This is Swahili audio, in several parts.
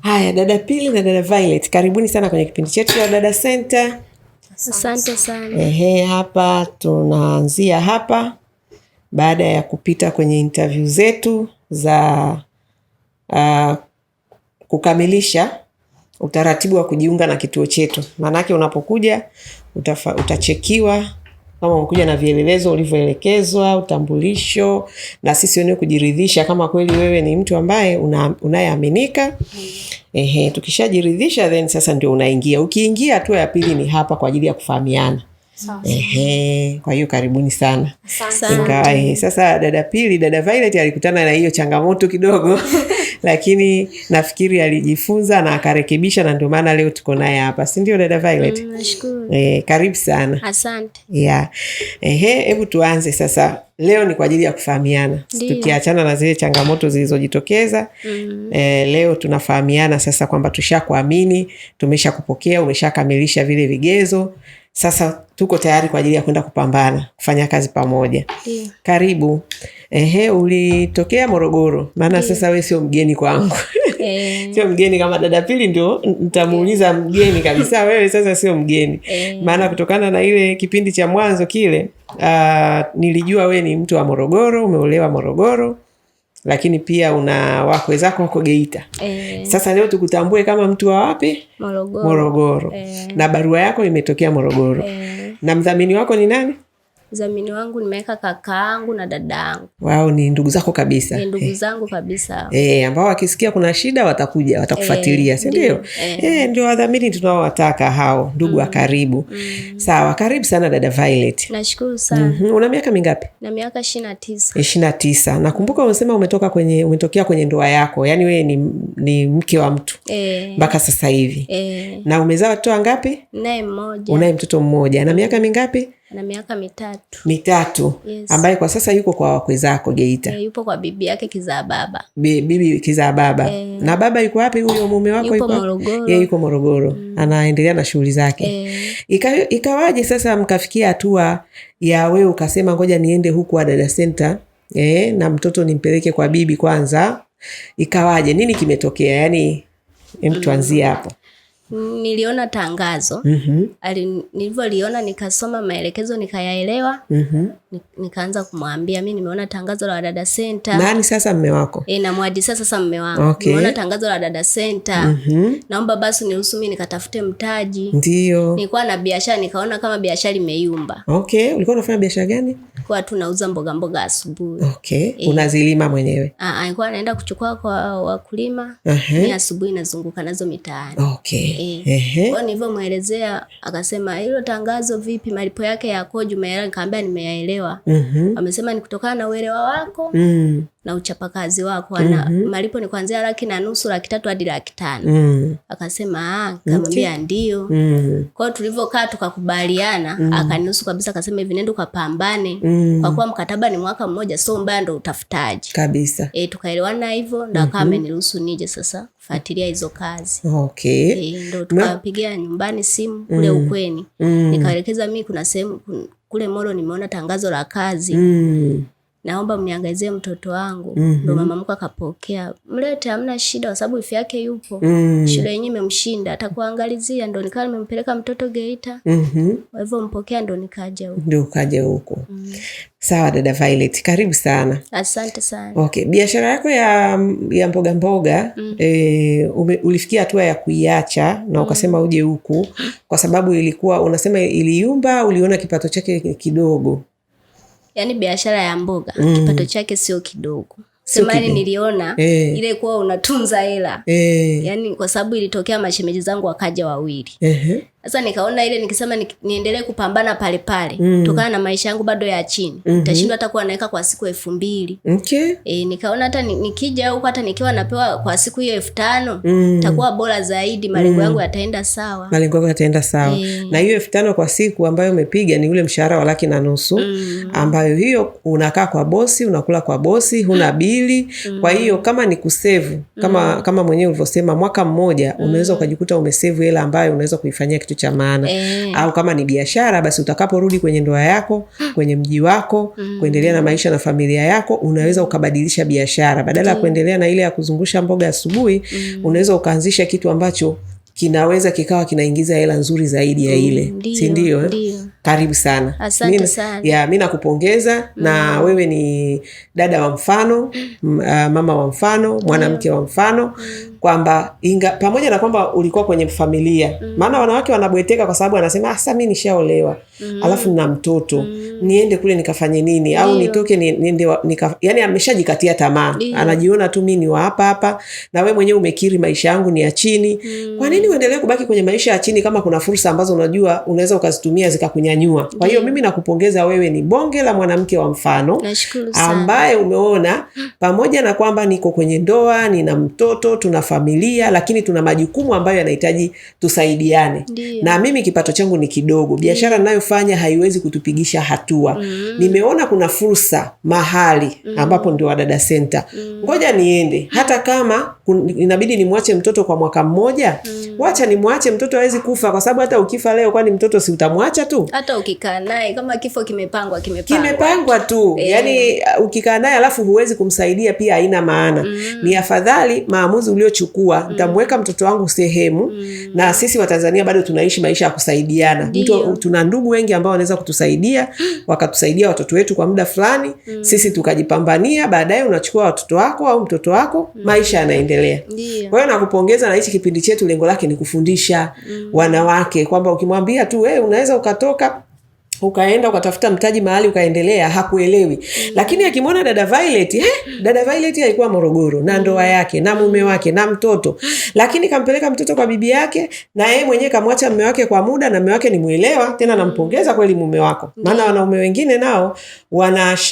Haya, dada Pili na dada Violet, karibuni sana kwenye kipindi chetu cha Dada Center. Asante sana. Hapa tunaanzia hapa baada ya kupita kwenye interview zetu za kukamilisha utaratibu wa kujiunga na kituo chetu. Maanake unapokuja utachekiwa kama umekuja na vielelezo ulivyoelekezwa, utambulisho, na sisi wenyewe kujiridhisha kama kweli wewe ni mtu ambaye unayeaminika. Tukishajiridhisha then sasa ndio unaingia. Ukiingia hatua ya pili ni hapa kwa ajili ya kufahamiana. Kwa hiyo karibuni sana. Sasa dada Pili, dada Violet alikutana na hiyo changamoto kidogo lakini nafikiri alijifunza na akarekebisha, na ndio maana leo tuko naye hapa. Si ndio dada Violet? Nashukuru. Karibu sana. Asante. Hebu tuanze sasa. Leo ni kwa ajili ya kufahamiana. Tukiachana na zile changamoto zilizojitokeza, leo tunafahamiana sasa kwamba tushakuamini, tumeshakupokea, umeshakamilisha vile vigezo. Sasa tuko tayari kwa ajili ya kwenda kupambana, kufanya kazi pamoja. Karibu. Ulitokea Morogoro. Maana sasa wewe sio mgeni kwangu. Sio mgeni kama dada Pili ndio nitamuuliza mgeni kabisa. Wewe sasa sio mgeni. Maana kutokana na ile kipindi cha mwanzo kile, nilijua wewe ni mtu wa Morogoro, umeolewa Morogoro, lakini pia una wakwe zako huko Geita. Sasa leo tukutambue kama mtu wa wapi? Morogoro. Na barua yako imetokea Morogoro. Na mdhamini wako ni nani? Mdhamini wangu nimeweka kakaangu na dadangu. Wao ni ndugu zako kabisa. Ni ndugu zangu kabisa. Ambao wakisikia kuna shida watakuja, watakufuatilia, si ndio? Ndio wadhamini tunaowataka hao, ndugu wa karibu. Sawa, karibu sana dada Violet. Nashukuru sana. Una miaka mingapi? Na miaka 29. 29. Nakumbuka unasema umetokea kwenye ndoa yako. Yaani wewe ni mke wa mtu. Mpaka sasa hivi. Na umezaa watoto wangapi? Naye mmoja. Unaye mtoto mmoja. Na miaka mingapi? Na miaka 3. 3. Yes. Ambaye kwa sasa yuko kwa wakwe zako Geita. Yupo kwa bibi yake kizaa baba. Bibi kizaa baba. Na baba yuko wapi huyo mume wako? Yuko Morogoro. Yeye yuko Morogoro. Anaendelea na shughuli zake. Ikawaje sasa mkafikia hatua ya wewe ukasema ngoja niende huku wa Dada Center, na mtoto nimpeleke kwa bibi kwanza? Ikawaje? Nini kimetokea? Yaani tuanzie hapo. Niliona tangazo. Nilivyoliona nikasoma maelekezo nikayaelewa. Nikaanza kumwambia mimi nimeona tangazo la Dada Center. Nani sasa mume wako? Namwadisa sasa mume wangu. Nimeona tangazo la Dada Center. Naomba basi niruhusu mimi nikatafute mtaji. Ndio. Nilikuwa na biashara, nikaona kama biashara imeyumba. Ulikuwa unafanya biashara gani? Kwa tunauza mboga asubuhi. Unazilima mwenyewe? Nilikuwa naenda kuchukua kwa wakulima. Ni asubuhi nazunguka nazo mitaani. Kwa nilivyomwelezea akasema hilo tangazo vipi, malipo yake yakoje? Umeelewa? Nikamwambia nimeyaelewa. Amesema ni kutokana na uelewa wako na uchapakazi wako. Malipo ni kuanzia 1,500,000, 3,000 hadi 500,000. Akasema nikamwambia ndio. Kwa hiyo tulivyokaa tukakubaliana, akaniruhusu kabisa, akasema hivi nenda ukapambane. Kwa kuwa mkataba ni mwaka mmoja, so mbaya ndo utafutaji. Kabisa. Tukaelewana hivyo, ndo akawa ameniruhusu nije sasa kufuatilia hizo kazi. Ndo tukapigia nyumbani simu kule Ukweni. Nikaelekeza mimi kuna sehemu kule Molo nimeona tangazo la kazi. Naomba mniangalizie mtoto wangu. Ndo mama mko akapokea. Mlete, hamna shida kwa sababu ifi yake yupo. Shule yenyewe imemshinda, atakuangalizia. Ndo nikawa nimempeleka mtoto Geita. Kwa hivyo mpokea, ndo nikaja huko. Ndo ukaja huko. Sawa dada Violet, karibu sana. Asante sana. Biashara yako ya mboga mboga, ulifikia hatua ya kuiacha na ukasema uje huku kwa sababu ilikuwa unasema iliyumba, uliona kipato chake kidogo. Yaani biashara ya mboga kipato chake sio kidogo. Semani niliona ile kuwa unatunza hela. Yaani kwa sababu ilitokea mashemeji zangu wakaja wawili. Sasa nikaona ile nikisema niendelee kupambana pale pale, kutokana na maisha yangu bado ya chini, nitashindwa hata kuwa naweka kwa siku 2,000. Nikaona hata nikija huko hata nikiwa napewa kwa siku hiyo 5,000, itakuwa bora zaidi, malengo yangu yataenda sawa. Na hiyo 5,000 kwa siku ambayo umepiga ni ule mshahara wa 1,500,000, ambayo hiyo unakaa kwa bosi, unakula kwa bosi, huna bili. Kwa hiyo kama ni kusevu, kama mwenyewe ulivyosema, mwaka mmoja unaweza ukajikuta umesevu hela ambayo unaweza kuifanyia kitu cha maana. Au kama ni biashara, basi utakaporudi kwenye ndoa yako, kwenye mji wako, kuendelea na maisha na familia yako, unaweza ukabadilisha biashara. Badala ya kuendelea na ile ya kuzungusha mboga asubuhi, unaweza ukaanzisha kitu ambacho kinaweza kikawa kinaingiza hela nzuri zaidi ya ile. Si ndio? Karibu sana. Asante sana. Mimi nakupongeza na wewe ni dada wa mfano, mama wa mfano, mwanamke wa mfano, kwamba pamoja na kwamba ulikuwa kwenye familia. Maana wanawake wanabweteka kwa sababu anasema sasa mimi nishaolewa, alafu nina mtoto, niende kule nikafanye nini? Au nitoke niende yani ameshajikatia tamaa. Anajiona tu mimi ni wa hapa, na wewe mwenyewe umekiri maisha yangu ni ya chini. Kwa nini uendelee kubaki kwenye maisha ya chini kama kuna fursa ambazo unajua unaweza ukazitumia zikakunyanyua? Kwa hiyo mimi nakupongeza, wewe ni bonge la mwanamke wa mfano ambaye umeona pamoja na kwamba niko kwenye ndoa, nina mtoto, tuna familia, lakini tuna majukumu ambayo yanahitaji tusaidiane. Na mimi kipato changu ni kidogo. Biashara ninayofanya haiwezi kutupigisha hatua. Nimeona kuna fursa mahali ambapo ndio Wadada Center. Ngoja niende. Hata kama inabidi nimwache mtoto kwa mwaka mmoja, wacha nimwache mtoto, hawezi kufa, kwa sababu hata ukifa leo kwani mtoto si utamwacha tu? Hata ukikaa naye kama kifo kimepangwa tu. Yani ukikaa naye alafu huwezi kumsaidia pia haina maana. Ni afadhali maamuzi uliochukua, nitamweka mtoto wangu sehemu, na sisi Watanzania bado tunaishi maisha ya kusaidiana. Tuna ndugu wengi ambao wanaweza kutusaidia, wakatusaidia watoto wetu kwa muda fulani, sisi tukajipambania, baadaye unachukua watoto wako au mtoto wako, maisha yanaendelea. Kwa hiyo nakupongeza, na hichi kipindi chetu lengo lake ni kufundisha wanawake kwamba ukimwambia tu wewe unaweza ukatoka ukaenda ukatafuta mtaji mahali ukaendelea, hakuelewi. Lakini akimwona dada Violet, dada Violet alikuwa Morogoro na ndoa yake na mume wake na mtoto, lakini kampeleka mtoto kwa bibi yake, na yeye mwenyewe kamwacha mume wake kwa muda, na mume wake ni muelewa. Tena nampongeza kweli mume wako, maana wanaume wengine nao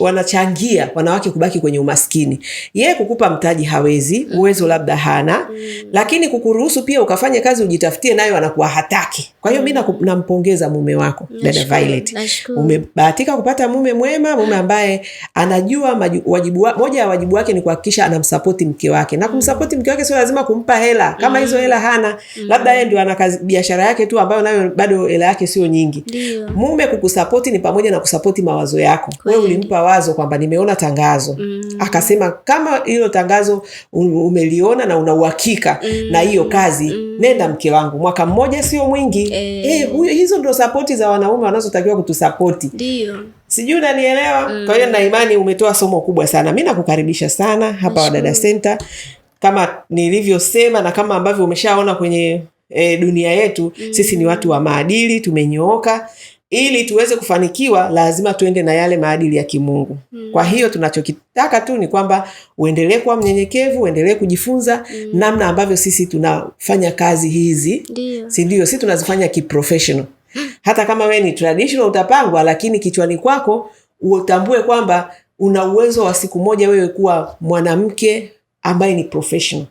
wanachangia wanawake kubaki kwenye umaskini. Yeye kukupa mtaji hawezi, uwezo labda hana, lakini kukuruhusu pia ukafanye kazi ujitafutie, nayo anakuwa hataki. Kwa hiyo mimi nampongeza mume wako dada Violet. Umebahatika kupata mume mwema, mume ambaye anajua moja ya wajibu wake ni kuhakikisha anamsapoti mke wake. Na kumsapoti mke wake sio lazima kumpa hela. Kama hizo hela hana, labda yeye ndio ana biashara yake tu ambayo nayo bado hela yake sio nyingi. Mume kukusapoti ni pamoja na kusapoti mawazo yako. Wewe ulimpa wazo kwamba nimeona tangazo. Akasema kama hilo tangazo umeliona na una uhakika na hiyo kazi, nenda mke wangu, mwaka mmoja sio mwingi. Hizo ndio sapoti za wanaume wanazotakiwa kutusapoti. Sijui unanielewa? Kwa hiyo na imani umetoa somo kubwa sana. Mimi nakukaribisha sana hapa Wadada Center. Kama nilivyosema na kama ambavyo umeshaona kwenye dunia yetu, sisi ni watu wa maadili, tumenyooka. Ili tuweze kufanikiwa lazima tuende na yale maadili ya kimungu. Kwa hiyo tunachokitaka tu ni kwamba uendelee kuwa mnyenyekevu, uendelee kujifunza namna ambavyo sisi tunafanya kazi hizi. Si ndio? Sisi tunazifanya kiprofessional. Hata kama wewe ni traditional utapangwa, lakini kichwani kwako utambue kwamba una uwezo wa siku moja wewe kuwa mwanamke ambaye ni professional.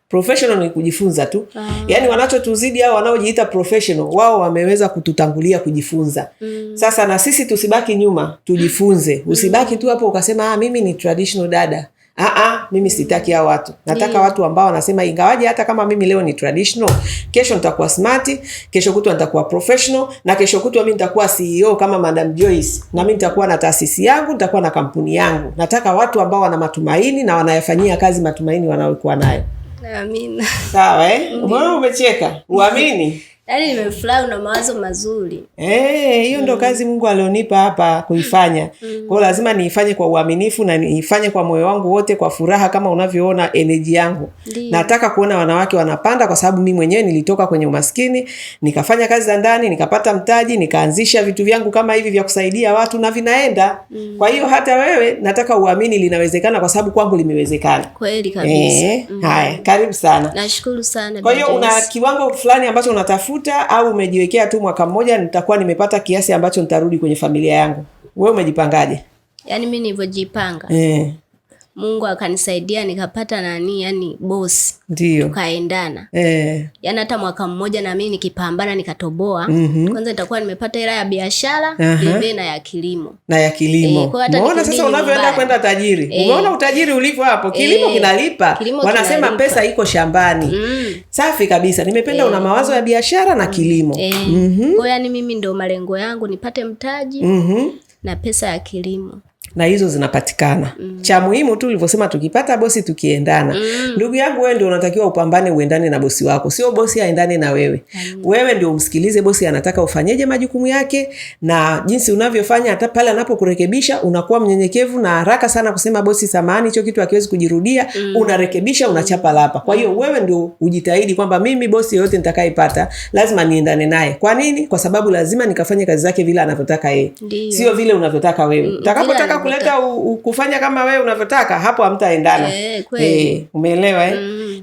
Professional ni kujifunza tu. Yaani wanachotuzidi hao wanaojiita professional, wao wameweza kututangulia kujifunza. Sasa na sisi tusibaki nyuma, tujifunze. Usibaki tu hapo ukasema mimi ni traditional dada. Mimi sitaki hao watu. Nataka watu ambao wanasema ingawaje hata kama mimi leo ni traditional, kesho nitakuwa smart, kesho kutwa nitakuwa professional, na kesho kutwa mimi nitakuwa CEO kama Madam Joyce, na mimi nitakuwa na taasisi yangu, nitakuwa na kampuni yangu. Nataka watu ambao wana matumaini na wanayafanyia kazi matumaini wanayokuwa nayo. Amina. Sawa Mbona umecheka? Uamini? Yaani nimefurahi, una mawazo mazuri. Hiyo ndo kazi Mungu alionipa hapa kuifanya. Kwa hiyo lazima niifanye kwa uaminifu na niifanye kwa moyo wangu wote, kwa furaha kama unavyoona energy yangu. Nataka kuona wanawake wanapanda, kwa sababu mimi mwenyewe nilitoka kwenye umaskini, nikafanya kazi za ndani, nikapata mtaji, nikaanzisha vitu vyangu kama hivi vya kusaidia watu na vinaenda. Kwa hiyo hata wewe nataka uamini linawezekana, kwa sababu kwangu limewezekana. Kweli kabisa. Haya, karibu sana. Nashukuru sana. Kwa hiyo una kiwango fulani ambacho unatafuta, au umejiwekea tu mwaka mmoja nitakuwa nimepata kiasi ambacho nitarudi kwenye familia yangu? Wewe umejipangaje? Yaani mimi nilivyojipanga. Mungu akanisaidia nikapata yani bosi. Ndio. Tukaendana. Yani hata mwaka mmoja na mimi nikipambana nikatoboa. Kwanza nitakuwa nimepata hela ya biashara, vile na ya kilimo. Na ya kilimo. Umeona sasa unavyoenda kwenda tajiri. Umeona utajiri ulivyo hapo. Kilimo kinalipa. Wanasema pesa iko shambani. Safi kabisa. Nimependa una mawazo ya biashara na kilimo. Kwa yani mimi ndio malengo yangu nipate mtaji na pesa ya kilimo. Na hizo zinapatikana. Cha muhimu tu ulivyosema tukipata bosi tukiendana. Ndugu yangu wewe ndio unatakiwa upambane uendane na bosi wako. Sio bosi aendane na wewe. Wewe ndio umsikilize bosi anataka ufanyeje majukumu yake na jinsi unavyofanya hata pale anapokurekebisha unakuwa mnyenyekevu na haraka sana kusema bosi samahani hicho kitu hakiwezi kujirudia, unarekebisha unachapa lapa. Kwa hiyo wewe ndio ujitahidi kwamba mimi bosi yote nitakayepata lazima niendane naye. Kwa nini? Kwa sababu lazima nikafanye kazi zake vile anavyotaka yeye. Sio vile unavyotaka wewe. Utakapotaka kuleta kufanya kama wewe unavyotaka hapo hamtaendana. Umeelewa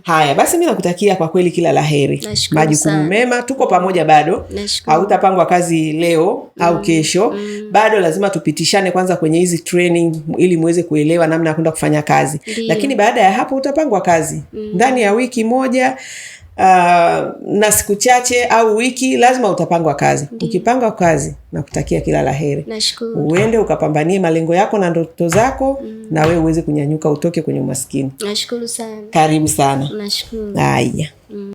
Haya basi mimi nakutakia kwa kweli kila laheri. Majukumu mema, tuko pamoja bado. Hautapangwa kazi leo au kesho. Bado lazima tupitishane kwanza kwenye hizi training ili muweze kuelewa namna ya kwenda kufanya kazi. Lakini baada ya hapo utapangwa kazi. Ndani ya wiki moja na siku chache au wiki lazima utapangwa kazi. Ukipangwa kazi nakutakia kila laheri. Uende ukapambanie malengo yako na ndoto zako na wewe uweze kunyanyuka utoke kwenye umaskini. Nashukuru sana. Karibu sana. Nashukuru. Haya.